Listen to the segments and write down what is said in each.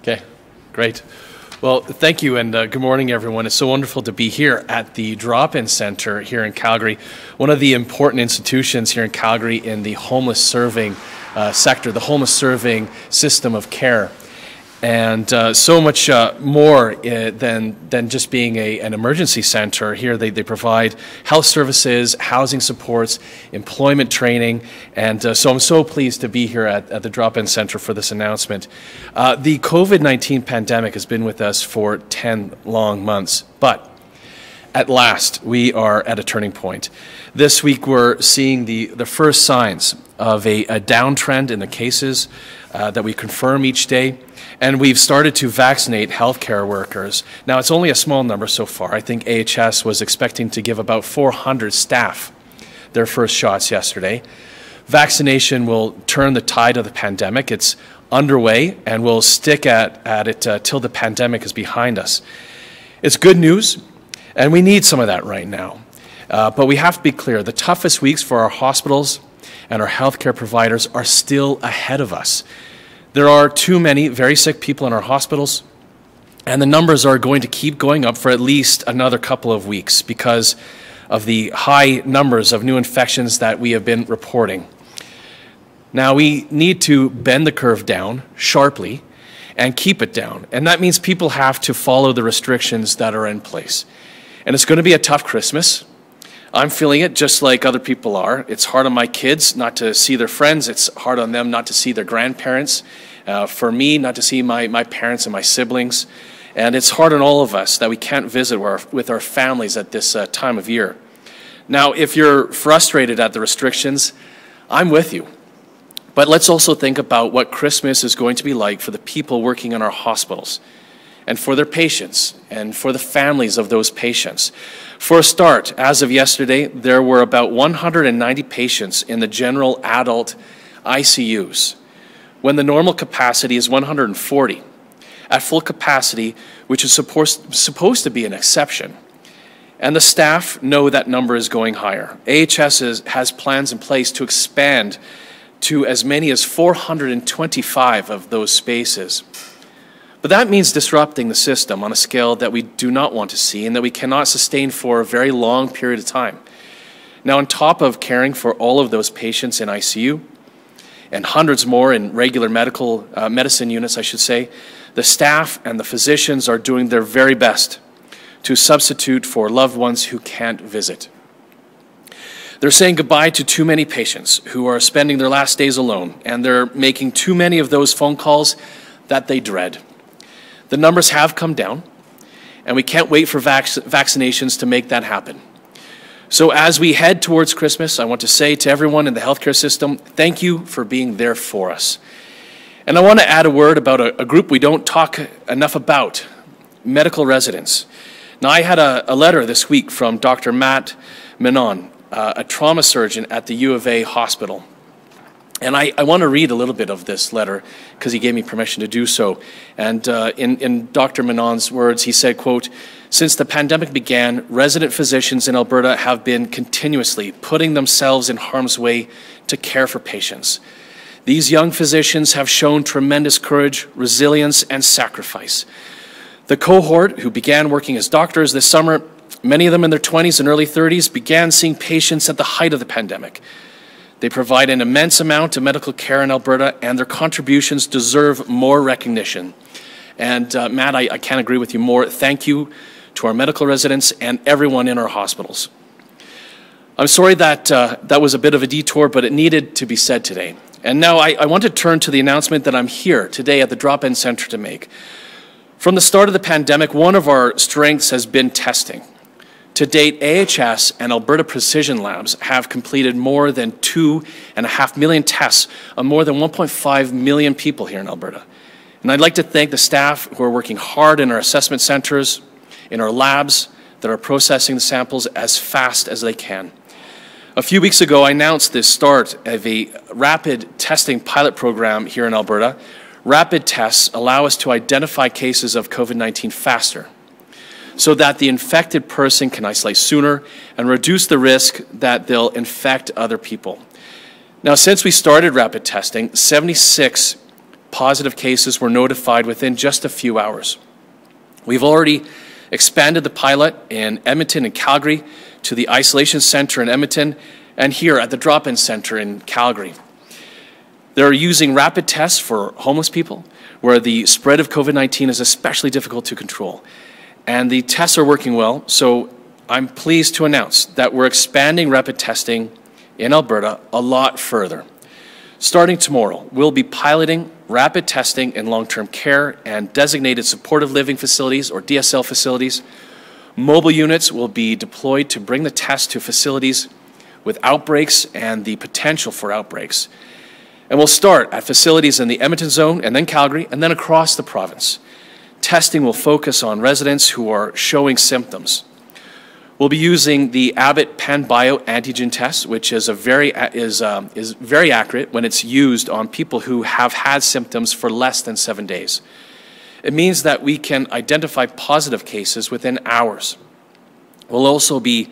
Okay, great. Well, thank you, and good morning, everyone. It's so wonderful to be here at the Drop-In Center here in Calgary, one of the important institutions here in Calgary in the homeless serving sector, the homeless serving system of care. And so much more than just being an emergency center. Here they provide health services, housing supports, employment training, and so I'm so pleased to be here at the Drop-In Center for this announcement. The COVID-19 pandemic has been with us for 10 long months, but at last we are at a turning point. This week we're seeing the first signs of a downtrend in the cases that we confirm each day. And we've started to vaccinate healthcare workers. Now, it's only a small number so far. I think AHS was expecting to give about 400 staff their first shots yesterday. Vaccination will turn the tide of the pandemic. It's underway, and we'll stick at it till the pandemic is behind us. It's good news, and we need some of that right now. But we have to be clear, the toughest weeks for our hospitals and our healthcare providers are still ahead of us. There are too many very sick people in our hospitals, and the numbers are going to keep going up for at least another couple of weeks because of the high numbers of new infections that we have been reporting. Now, we need to bend the curve down sharply and keep it down, and that means people have to follow the restrictions that are in place. And it's going to be a tough Christmas. I'm feeling it just like other people are. It's hard on my kids not to see their friends. It's hard on them not to see their grandparents. For me, not to see my parents and my siblings. And it's hard on all of us that we can't visit with our families at this time of year. Now, if you're frustrated at the restrictions, I'm with you. But let's also think about what Christmas is going to be like for the people working in our hospitals, and for their patients, and for the families of those patients. For a start, as of yesterday, there were about 190 patients in the general adult ICUs, when the normal capacity is 140. At full capacity, which is supposed to be an exception. And the staff know that number is going higher. AHS has plans in place to expand to as many as 425 of those spaces. But that means disrupting the system on a scale that we do not want to see and that we cannot sustain for a very long period of time. Now, on top of caring for all of those patients in ICU, and hundreds more in regular medicine units, I should say, the staff and the physicians are doing their very best to substitute for loved ones who can't visit. They're saying goodbye to too many patients who are spending their last days alone, and they're making too many of those phone calls that they dread. The numbers have come down, and we can't wait for vaccinations to make that happen. So as we head towards Christmas, I want to say to everyone in the healthcare system, thank you for being there for us. And I want to add a word about a group we don't talk enough about, medical residents. Now, I had a letter this week from Dr. Matt Menon, a trauma surgeon at the U of A hospital. And I want to read a little bit of this letter because he gave me permission to do so. And in Dr. Menon's words, he said, quote, "Since the pandemic began, resident physicians in Alberta have been continuously putting themselves in harm's way to care for patients. These young physicians have shown tremendous courage, resilience, and sacrifice. The cohort who began working as doctors this summer, many of them in their 20s and early 30s, began seeing patients at the height of the pandemic. They provide an immense amount of medical care in Alberta, and their contributions deserve more recognition." And Matt, I can't agree with you more. Thank you to our medical residents and everyone in our hospitals. I'm sorry that that was a bit of a detour, but it needed to be said today. And now I want to turn to the announcement that I'm here today at the Drop-In Center to make. From the start of the pandemic, one of our strengths has been testing. To date, AHS and Alberta Precision Labs have completed more than 2.5 million tests on more than 1.5 million people here in Alberta. And I'd like to thank the staff who are working hard in our assessment centers, in our labs that are processing the samples as fast as they can. A few weeks ago, I announced the start of a rapid testing pilot program here in Alberta. Rapid tests allow us to identify cases of COVID-19 faster, so that the infected person can isolate sooner and reduce the risk that they'll infect other people. Now, since we started rapid testing, 76 positive cases were notified within just a few hours. We've already expanded the pilot in Edmonton and Calgary to the isolation center in Edmonton and here at the drop-in center in Calgary. They're using rapid tests for homeless people where the spread of COVID-19 is especially difficult to control. And the tests are working well, so I'm pleased to announce that we're expanding rapid testing in Alberta a lot further. Starting tomorrow, we'll be piloting rapid testing in long-term care and designated supportive living facilities, or DSL facilities. Mobile units will be deployed to bring the test to facilities with outbreaks and the potential for outbreaks. And we'll start at facilities in the Edmonton zone and then Calgary and then across the province. Testing will focus on residents who are showing symptoms. We'll be using the Abbott PanBio antigen test, which is very accurate when it's used on people who have had symptoms for less than 7 days. It means that we can identify positive cases within hours. We'll also be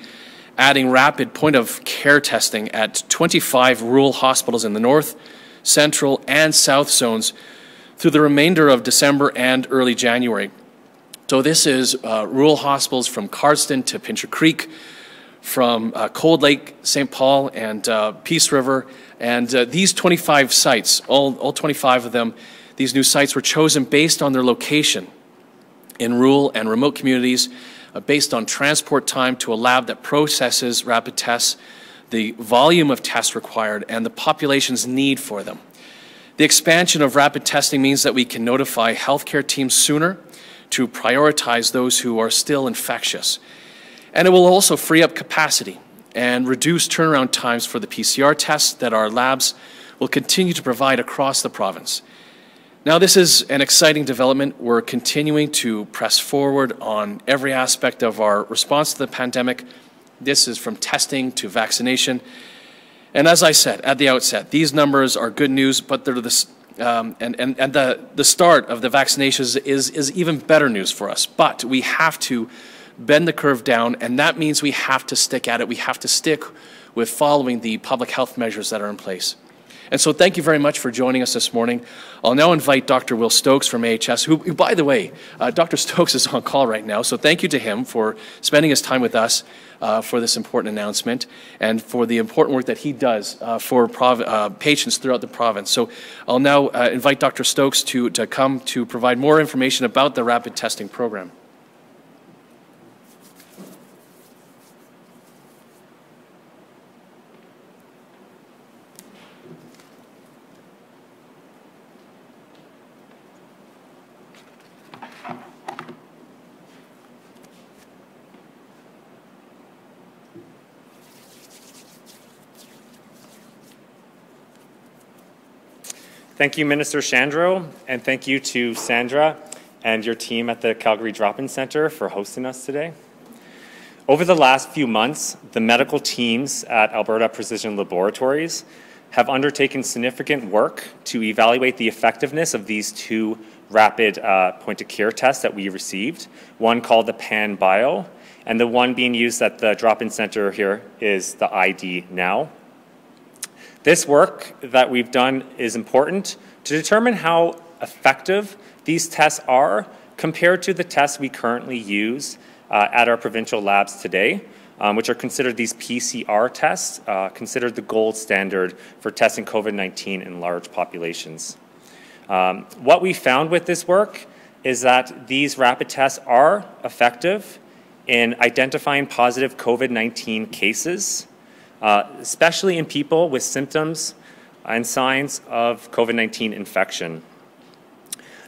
adding rapid point-of-care testing at 25 rural hospitals in the north, central, and south zones through the remainder of December and early January. So this is rural hospitals from Cardston to Pincher Creek, from Cold Lake, St. Paul, and Peace River. And these 25 sites, all 25 of them, these new sites were chosen based on their location in rural and remote communities, based on transport time to a lab that processes rapid tests, the volume of tests required, and the population's need for them. The expansion of rapid testing means that we can notify healthcare teams sooner to prioritize those who are still infectious. And it will also free up capacity and reduce turnaround times for the PCR tests that our labs will continue to provide across the province. Now, this is an exciting development. We're continuing to press forward on every aspect of our response to the pandemic. This is from testing to vaccination. And as I said at the outset, these numbers are good news, but they're the start of the vaccinations is even better news for us. But we have to bend the curve down, and that means we have to stick at it. We have to stick with following the public health measures that are in place. And so thank you very much for joining us this morning. I'll now invite Dr. Will Stokes from AHS, who by the way, Dr. Stokes is on call right now, so thank you to him for spending his time with us for this important announcement and for the important work that he does for patients throughout the province. So I'll now invite Dr. Stokes to come to provide more information about the rapid testing program. Thank you, Minister Shandro, and thank you to Sandra and your team at the Calgary Drop-In Centre for hosting us today. Over the last few months, the medical teams at Alberta Precision Laboratories have undertaken significant work to evaluate the effectiveness of these two rapid point-of-care tests that we received, one called the PanBio, and the one being used at the Drop-In Centre here is the ID Now. This work that we've done is important to determine how effective these tests are compared to the tests we currently use at our provincial labs today, which are considered these PCR tests, considered the gold standard for testing COVID-19 in large populations. What we found with this work is that these rapid tests are effective in identifying positive COVID-19 cases, especially in people with symptoms and signs of COVID-19 infection.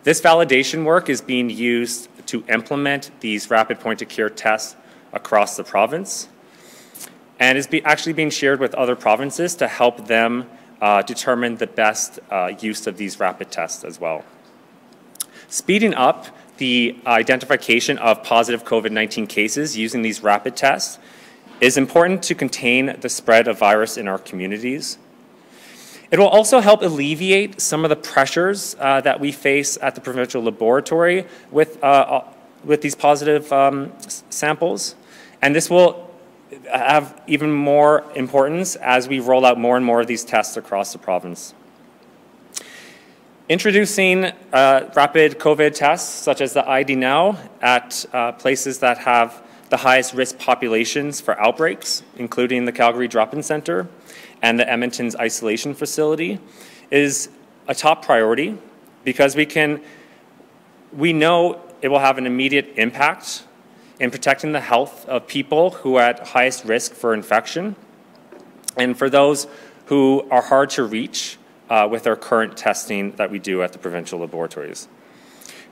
This validation work is being used to implement these rapid point-of-care tests across the province and is actually being shared with other provinces to help them determine the best use of these rapid tests as well. Speeding up the identification of positive COVID-19 cases using these rapid tests is important to contain the spread of virus in our communities. It will also help alleviate some of the pressures that we face at the provincial laboratory with these positive samples, and this will have even more importance as we roll out more and more of these tests across the province. Introducing rapid COVID tests, such as the ID Now, at places that have the highest risk populations for outbreaks, including the Calgary Drop-In Centre and the Edmonton's isolation facility, is a top priority because we know it will have an immediate impact in protecting the health of people who are at highest risk for infection and for those who are hard to reach with our current testing that we do at the provincial laboratories.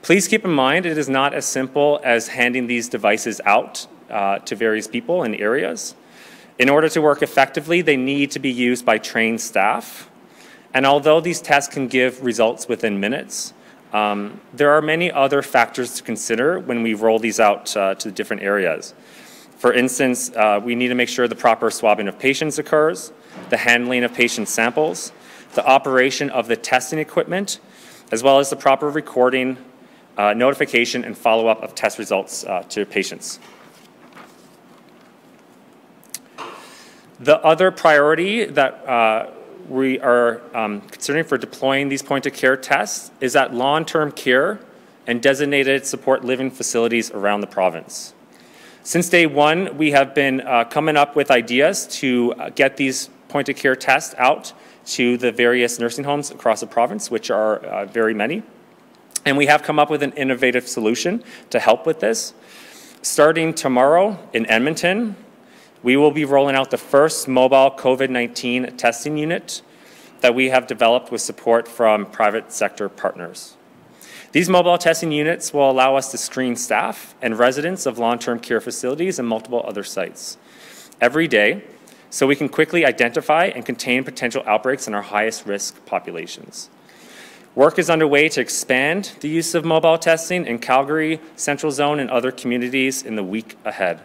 Please keep in mind it is not as simple as handing these devices out to various people in areas. In order to work effectively, they need to be used by trained staff. And although these tests can give results within minutes, there are many other factors to consider when we roll these out to different areas. For instance, we need to make sure the proper swabbing of patients occurs, the handling of patient samples, the operation of the testing equipment, as well as the proper recording, notification, and follow-up of test results to patients. The other priority that we are considering for deploying these point-of-care tests is at long-term care and designated support living facilities around the province. Since day one, we have been coming up with ideas to get these point-of-care tests out to the various nursing homes across the province, which are very many. And we have come up with an innovative solution to help with this. Starting tomorrow in Edmonton, we will be rolling out the first mobile COVID-19 testing unit that we have developed with support from private sector partners. These mobile testing units will allow us to screen staff and residents of long-term care facilities and multiple other sites every day, so we can quickly identify and contain potential outbreaks in our highest risk populations. Work is underway to expand the use of mobile testing in Calgary, Central Zone, and other communities in the week ahead.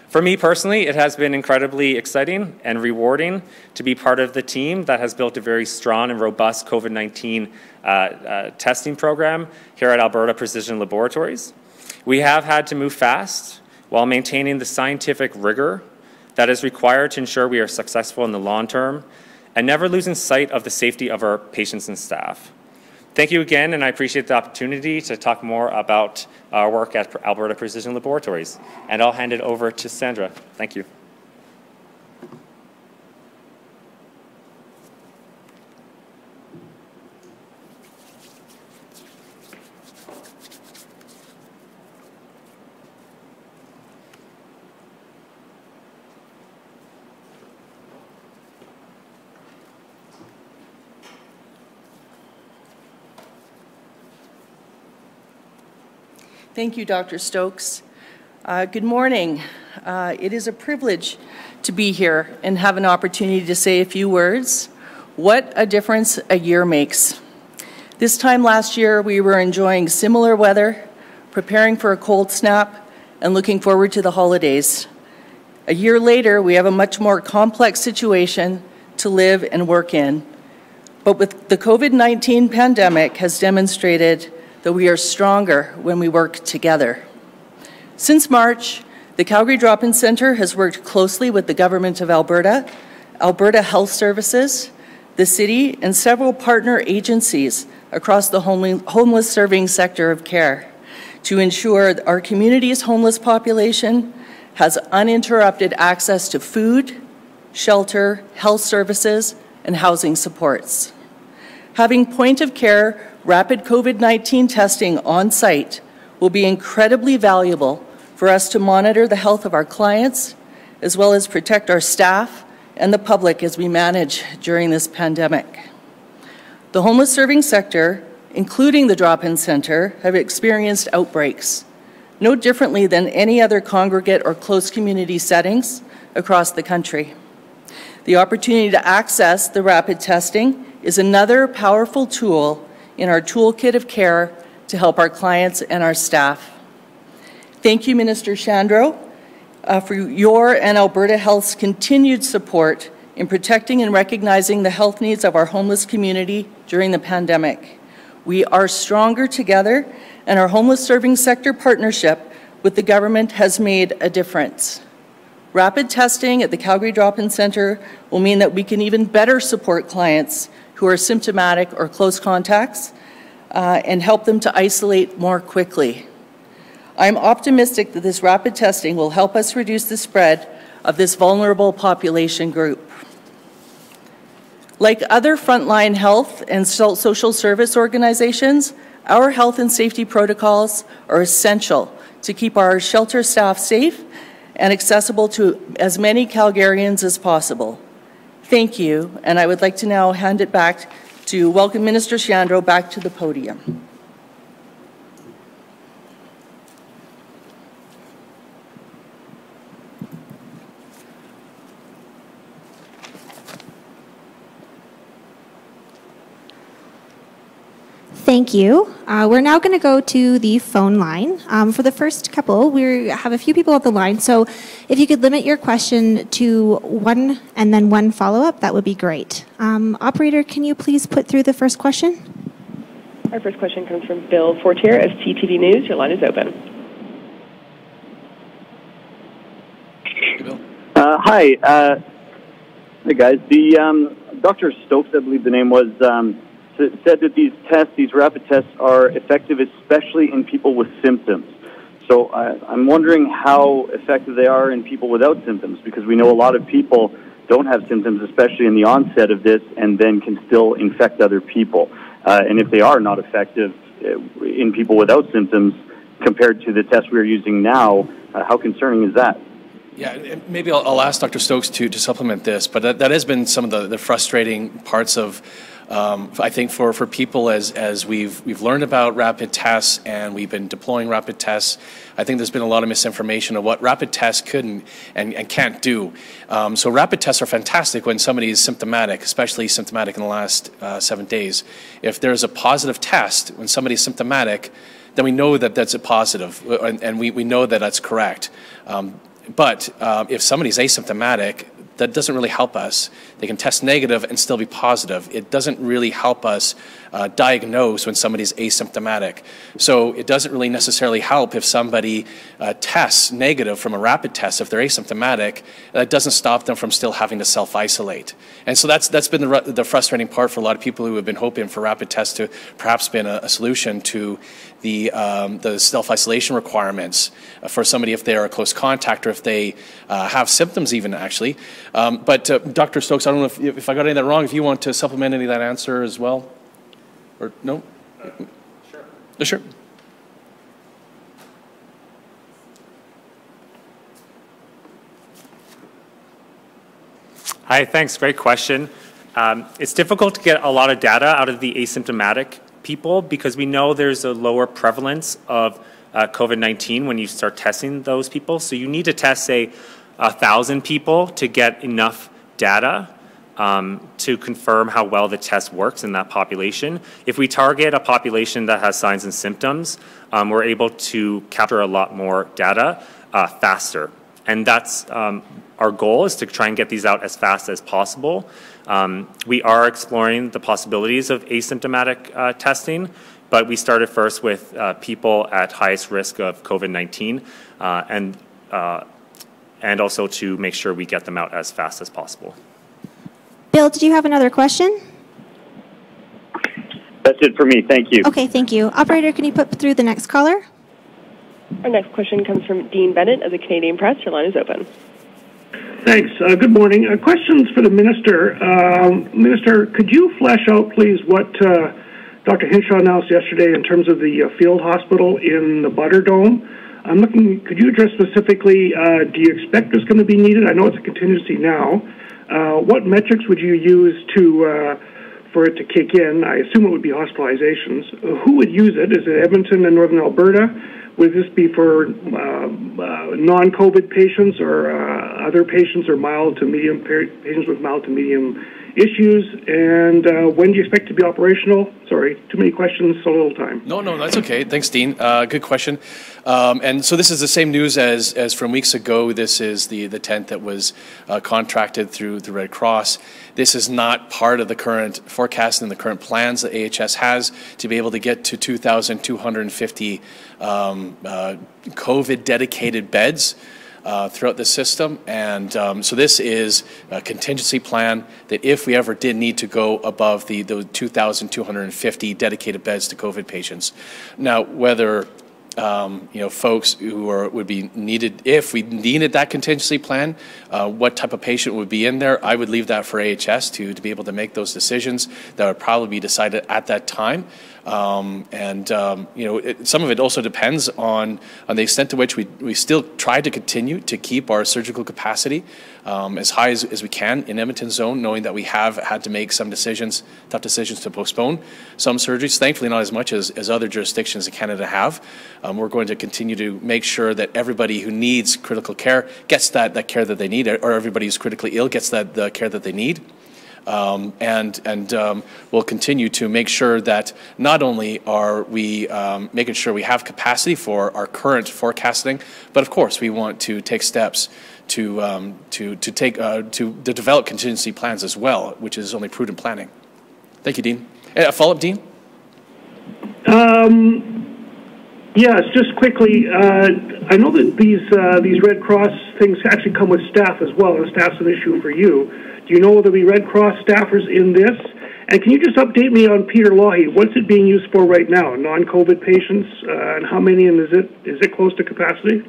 For me personally, it has been incredibly exciting and rewarding to be part of the team that has built a very strong and robust COVID-19 testing program here at Alberta Precision Laboratories. We have had to move fast while maintaining the scientific rigor that is required to ensure we are successful in the long term and never losing sight of the safety of our patients and staff. Thank you again, and I appreciate the opportunity to talk more about our work at Alberta Precision Laboratories. And I'll hand it over to Sandra. Thank you. Thank you, Dr. Stokes. Good morning. It is a privilege to be here and have an opportunity to say a few words. What a difference a year makes. This time last year, we were enjoying similar weather, preparing for a cold snap, and looking forward to the holidays. A year later, we have a much more complex situation to live and work in. But with the COVID-19 pandemic has demonstrated that we are stronger when we work together. Since March, the Calgary Drop-In Centre has worked closely with the Government of Alberta, Alberta Health Services, the City, and several partner agencies across the homeless serving sector of care to ensure that our community's homeless population has uninterrupted access to food, shelter, health services, and housing supports. Having point-of-care rapid COVID-19 testing on site will be incredibly valuable for us to monitor the health of our clients, as well as protect our staff and the public as we manage during this pandemic. The homeless serving sector, including the drop-in centre, have experienced outbreaks, no differently than any other congregate or close community settings across the country. The opportunity to access the rapid testing is another powerful tool in our toolkit of care to help our clients and our staff. Thank you, Minister Shandro, for your and Alberta Health's continued support in protecting and recognizing the health needs of our homeless community during the pandemic. We are stronger together, and our homeless serving sector partnership with the government has made a difference. Rapid testing at the Calgary Drop-In Centre will mean that we can even better support clients who are symptomatic or close contacts and help them to isolate more quickly. I'm optimistic that this rapid testing will help us reduce the spread of this vulnerable population group. Like other frontline health and social service organizations, our health and safety protocols are essential to keep our shelter staff safe and accessible to as many Calgarians as possible. Thank you, and I would like to now hand it back to welcome Minister Shandro back to the podium. Thank you. We're now going to go to the phone line. For the first couple, we have a few people on the line, so if you could limit your question to one and then one follow-up, that would be great. Operator, can you please put through the first question? Our first question comes from Bill Fortier of CTV News. Your line is open. Hey, Bill. Hi. Hey, guys. The Dr. Stokes, I believe the name was, said that these rapid tests are effective, especially in people with symptoms. So I'm wondering how effective they are in people without symptoms, because we know a lot of people don't have symptoms, especially in the onset of this, and then can still infect other people. And if they are not effective in people without symptoms compared to the tests we're using now, how concerning is that? Yeah, maybe I'll ask Dr. Stokes to supplement this, but that has been some of the frustrating parts of, I think, for people as we've learned about rapid tests and we've been deploying rapid tests. I think there's been a lot of misinformation of what rapid tests could and can't do. So rapid tests are fantastic when somebody is symptomatic, especially symptomatic in the last 7 days. If there's a positive test when somebody is symptomatic, then we know that that's a positive, and we know that that's correct. But if somebody's asymptomatic, that doesn't really help us. They can test negative and still be positive. It doesn't really help us diagnose when somebody's asymptomatic. So it doesn't really necessarily help if somebody tests negative from a rapid test. If they're asymptomatic, that doesn't stop them from still having to self-isolate. And so that's been the frustrating part for a lot of people who have been hoping for rapid tests to perhaps been a solution to the self-isolation requirements for somebody if they are a close contact or if they have symptoms even, actually. But Dr. Stokes, I don't know if I got any of that wrong, if you want to supplement any of that answer as well? Or no? Sure. Sure. Hi, thanks. Great question. It's difficult to get a lot of data out of the asymptomatic people because we know there's a lower prevalence of COVID-19 when you start testing those people. So you need to test, say, 1,000 people to get enough data to confirm how well the test works in that population. If we target a population that has signs and symptoms, we're able to capture a lot more data faster. And that's our goal, is to try and get these out as fast as possible. We are exploring the possibilities of asymptomatic testing, but we started first with people at highest risk of COVID-19 and also to make sure we get them out as fast as possible. Bill, did you have another question? That's it for me. Thank you. Okay, thank you. Operator, can you put through the next caller? Our next question comes from Dean Bennett of the Canadian Press. Your line is open. Thanks. Good morning. Questions for the Minister. Minister, could you flesh out, please, what Dr. Hinshaw announced yesterday in terms of the field hospital in the Butter Dome? I'm looking, could you address specifically, do you expect this going to be needed? I know it's a contingency now. What metrics would you use for it to kick in? I assume it would be hospitalizations. Who would use it? Is it Edmonton and Northern Alberta? Would this be for non-COVID patients or other patients or mild to medium patients with mild to medium issues? And when do you expect to be operational? Sorry, too many questions, so little time. No, that's okay. Thanks, Dean. Good question. And so this is the same news as from weeks ago. This is the tent that was contracted through the Red Cross. This is not part of the current forecast and the current plans that AHS has to be able to get to 2,250 COVID-dedicated beds. throughout the system. And so this is a contingency plan that if we ever did need to go above the 2,250 dedicated beds to COVID patients. Now, whether folks who would be needed, if we needed that contingency plan, what type of patient would be in there, I would leave that for AHS to be able to make those decisions. That would probably be decided at that time. Some of it also depends on the extent to which we still try to continue to keep our surgical capacity as high as we can in Edmonton zone, knowing that we have had to make some tough decisions to postpone some surgeries. Thankfully, not as much as other jurisdictions in Canada have. We're going to continue to make sure that everybody who needs critical care gets that care that they need, or everybody who's critically ill gets the care that they need. We'll continue to make sure that not only are we making sure we have capacity for our current forecasting, but of course we want to take steps to develop contingency plans as well, which is only prudent planning. Thank you, Dean. A follow-up, Dean? Yes, just quickly, I know that these Red Cross things actually come with staff as well, and staff's an issue for you. Do you know whether there'll be Red Cross staffers in this? And can you just update me on Peter Lougheed? What's it being used for right now? Non-COVID patients, and how many, and is it close to capacity?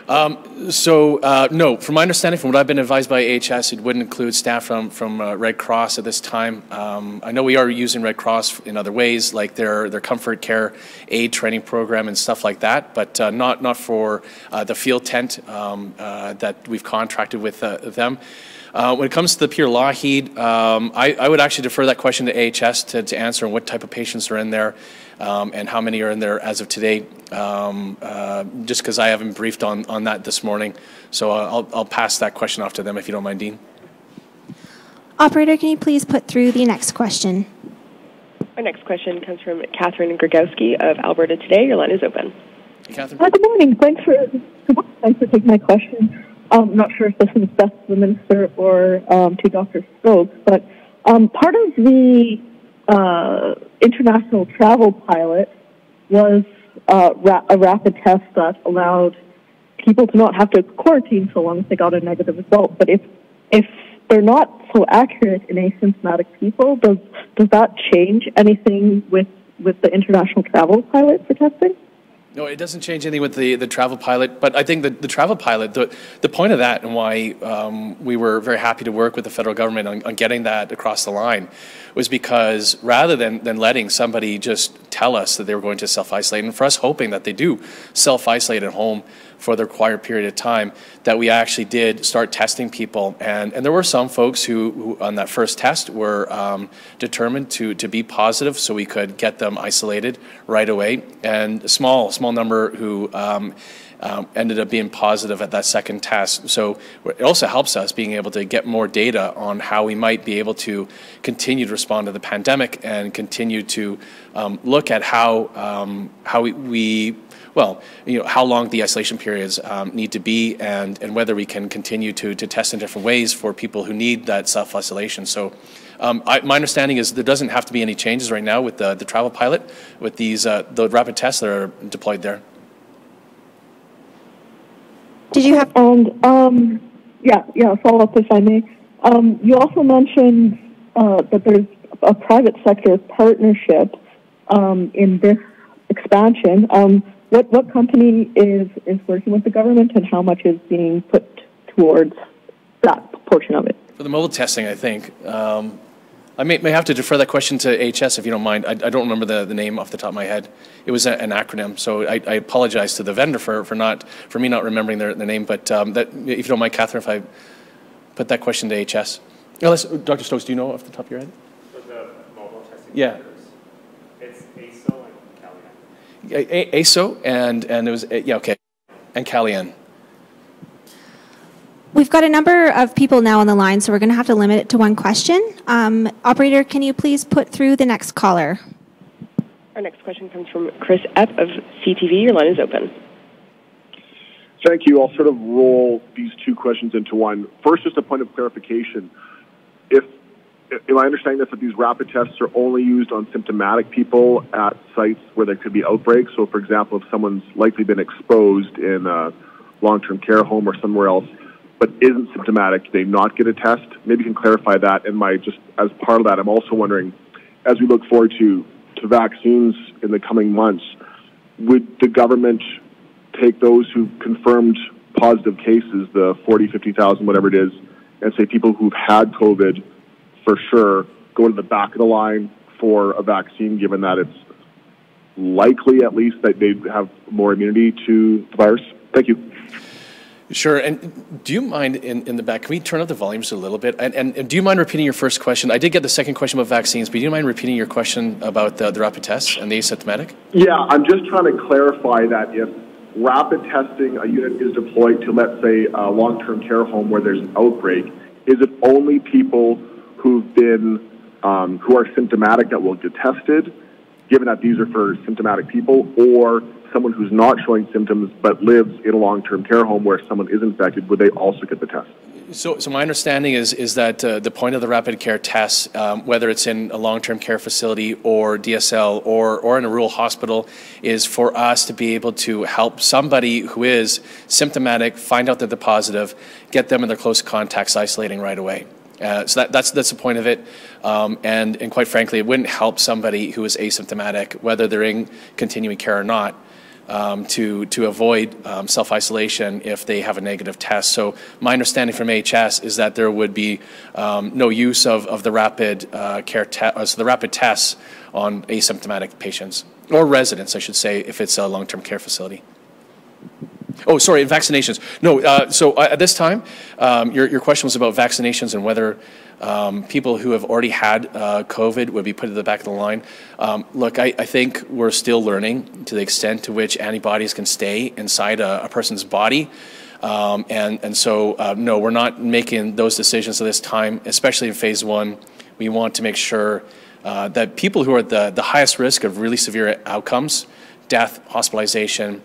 No, from my understanding, from what I've been advised by AHS, it wouldn't include staff from Red Cross at this time. I know we are using Red Cross in other ways, like their comfort care aid training program and stuff like that, but not for the field tent that we've contracted with them. When it comes to the Peter Lougheed, I would actually defer that question to AHS to answer on what type of patients are in there and how many are in there as of today, just because I haven't briefed on that this morning. So I'll pass that question off to them if you don't mind, Dean. Operator, can you please put through the next question? Our next question comes from Catherine Grigowski of Alberta Today. Your line is open. Hey, Catherine. Good morning. Thanks for taking my question. I'm not sure if this is best to the minister or to Dr. Stokes, but part of the international travel pilot was a rapid test that allowed people to not have to quarantine so long as they got a negative result. But if they're not so accurate in asymptomatic people, does that change anything with the international travel pilot for testing? No, it doesn't change anything with the travel pilot, but I think the travel pilot, the point of that and why we were very happy to work with the federal government on getting that across the line was because rather than letting somebody just tell us that they were going to self-isolate, and for us hoping that they do self-isolate at home for the required period of time, that we actually did start testing people. And there were some folks who on that first test were determined to be positive, so we could get them isolated right away. And a small number who ended up being positive at that second test. So it also helps us being able to get more data on how we might be able to continue to respond to the pandemic and continue to look at how how long the isolation periods need to be, and whether we can continue to test in different ways for people who need that self-isolation. So my understanding is there doesn't have to be any changes right now with the travel pilot, with these the rapid tests that are deployed there. Did you have follow up if I may. You also mentioned that there's a private sector partnership in this expansion. What company is working with the government, and how much is being put towards that portion of it? For the mobile testing, I think. I may have to defer that question to HS if you don't mind. I don't remember the name off the top of my head. It was an acronym, so I apologize to the vendor for me not remembering their name. But that, if you don't mind, Catherine, if I put that question to HS. Unless, Dr. Stokes, do you know off the top of your head? For the mobile testing. Yeah. It's ASO and Calian. ASO and it was okay, and Calian. We've got a number of people now on the line, so we're going to have to limit it to one question. Operator, can you please put through the next caller? Our next question comes from Chris Epp of CTV. Your line is open. Thank you. I'll sort of roll these two questions into one. First, just a point of clarification. Am I understanding that these rapid tests are only used on symptomatic people at sites where there could be outbreaks? So, for example, if someone's likely been exposed in a long-term care home or somewhere else, but isn't symptomatic, do they not get a test? Maybe you can clarify that. And just as part of that, I'm also wondering, as we look forward to vaccines in the coming months, would the government take those who've confirmed positive cases, the 40, 50,000, whatever it is, and say people who've had COVID for sure go to the back of the line for a vaccine, given that it's likely at least that they'd have more immunity to the virus? Thank you. Sure. And do you mind, in the back, can we turn up the volumes a little bit? And do you mind repeating your first question? I did get the second question about vaccines, but do you mind repeating your question about the rapid tests and the asymptomatic? Yeah, I'm just trying to clarify that if rapid testing, a unit is deployed to, let's say, a long-term care home where there's an outbreak, is it only people who've been, who are symptomatic that will get tested, given that these are for symptomatic people, or someone who's not showing symptoms but lives in a long-term care home where someone is infected, would they also get the test? So my understanding is that the point of the rapid care tests, whether it's in a long-term care facility or DSL or in a rural hospital, is for us to be able to help somebody who is symptomatic, find out that they're positive, get them in their close contacts isolating right away. So that's the point of it, and quite frankly, it wouldn't help somebody who is asymptomatic, whether they're in continuing care or not, to avoid self-isolation if they have a negative test. So my understanding from AHS is that there would be no use of the rapid so the rapid tests on asymptomatic patients or residents, I should say, if it's a long-term care facility. Oh, sorry, vaccinations. No, so at this time, your question was about vaccinations and whether people who have already had COVID would be put at the back of the line. Look, I think we're still learning to the extent to which antibodies can stay inside a person's body. And so, no, we're not making those decisions at this time, especially in phase 1. We want to make sure that people who are at the highest risk of really severe outcomes, death, hospitalization,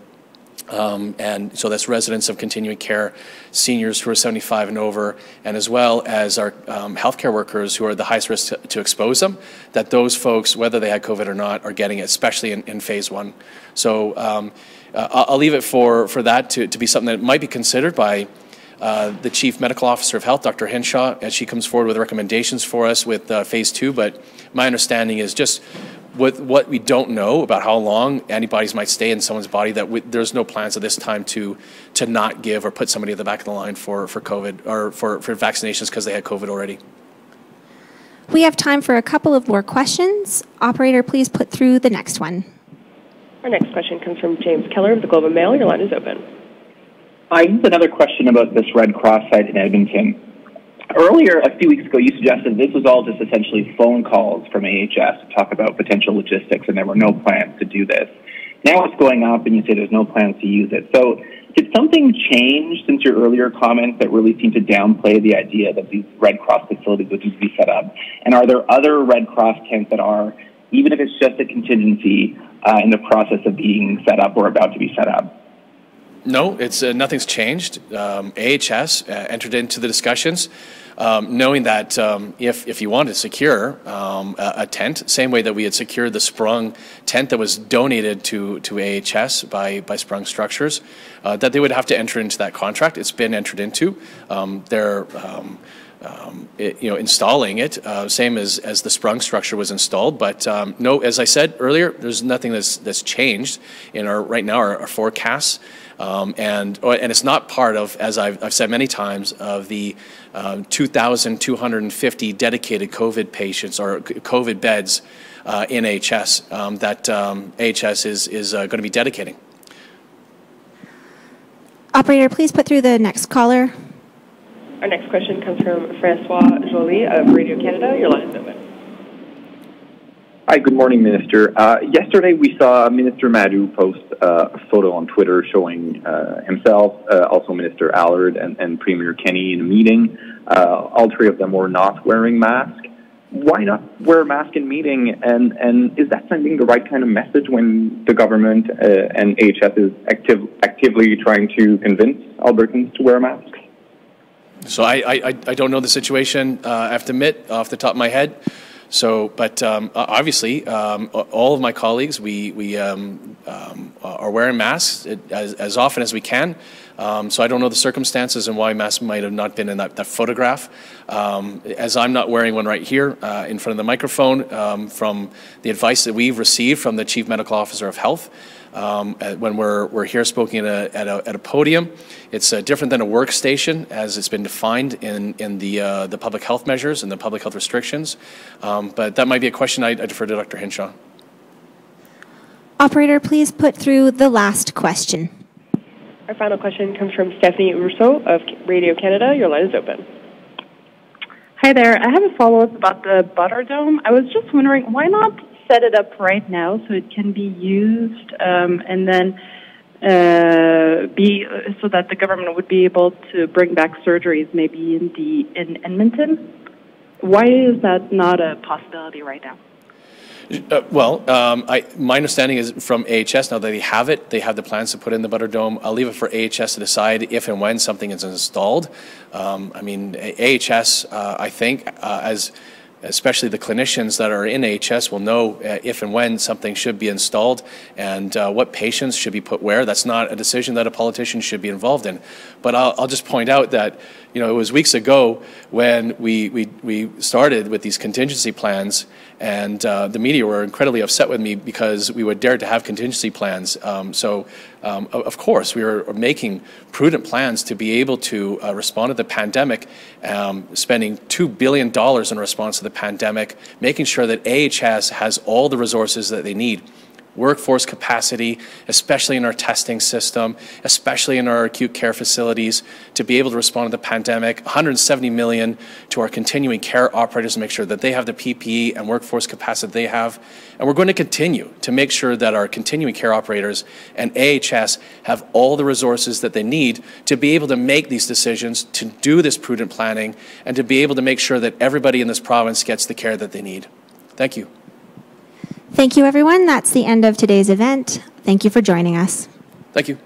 and so that's residents of continuing care, seniors who are 75 and over, and as well as our healthcare workers who are the highest risk to expose them, that those folks, whether they had COVID or not, are getting it, especially in phase 1. So I'll leave it for that to be something that might be considered by the Chief Medical Officer of Health, Dr. Hinshaw, as she comes forward with recommendations for us with phase 2. But my understanding is just with what we don't know about how long antibodies might stay in someone's body, that there's no plans at this time to not give or put somebody at the back of the line for COVID or for vaccinations because they had COVID already. We have time for a couple of more questions. Operator, please put through the next one. Our next question comes from James Keller of the Globe and Mail. Your line is open. I have another question about this Red Cross site in Edmonton. Earlier, a few weeks ago, you suggested this was all just essentially phone calls from AHS to talk about potential logistics, and there were no plans to do this. Now it's going up, and you say there's no plans to use it. So did something change since your earlier comments that really seemed to downplay the idea that these Red Cross facilities would need to be set up? And are there other Red Cross tents that are, even if it's just a contingency, in the process of being set up or about to be set up? No, it's nothing's changed. AHS entered into the discussions, knowing that if you wanted to secure a tent, same way that we had secured the Sprung tent that was donated to AHS by Sprung Structures, that they would have to enter into that contract. It's been entered into. They're installing it, same as the Sprung structure was installed. But no, as I said earlier, there's nothing that's changed in our forecasts. And it's not part of, as I've said many times, of the 2,250 dedicated COVID patients or COVID beds in AHS that AHS is going to be dedicating. Operator, please put through the next caller. Our next question comes from Francois Joly of Radio Canada. Your line is open. Hi, good morning, Minister. Yesterday we saw Minister Madhu post a photo on Twitter showing himself, also Minister Allard and Premier Kenney in a meeting. All three of them were not wearing masks. Why not wear a mask in meeting? And is that sending the right kind of message when the government and AHS is actively trying to convince Albertans to wear masks? So I don't know the situation, I have to admit, off the top of my head. So, but obviously, all of my colleagues, we are wearing masks as often as we can. So I don't know the circumstances and why masks might have not been in that photograph. As I'm not wearing one right here in front of the microphone, from the advice that we've received from the Chief Medical Officer of Health, when we're here speaking at a podium, it's different than a workstation as it's been defined in the public health measures and the public health restrictions. But that might be a question I defer to Dr. Hinshaw. Operator, please put through the last question. Our final question comes from Stephanie Rousseau of Radio Canada. Your line is open. Hi there. I have a follow-up about the butter dome. I was just wondering, why not set it up right now so it can be used and then so that the government would be able to bring back surgeries maybe in Edmonton? Why is that not a possibility right now? My understanding is from AHS, now that they have it, they have the plans to put in the butter dome. I'll leave it for AHS to decide if and when something is installed. I mean, AHS, I think, especially the clinicians that are in AHS will know if and when something should be installed and what patients should be put where. That's not a decision that a politician should be involved in. But I'll just point out that, you know, it was weeks ago when we started with these contingency plans, and the media were incredibly upset with me because we would dare to have contingency plans. Of course, we were making prudent plans to be able to respond to the pandemic, spending $2 billion in response to the pandemic, making sure that AHS has all the resources that they need. Workforce capacity, especially in our testing system, especially in our acute care facilities, to be able to respond to the pandemic, $170 million to our continuing care operators to make sure that they have the PPE and workforce capacity they have. And we're going to continue to make sure that our continuing care operators and AHS have all the resources that they need to be able to make these decisions, to do this prudent planning, and to be able to make sure that everybody in this province gets the care that they need. Thank you. Thank you, everyone. That's the end of today's event. Thank you for joining us. Thank you.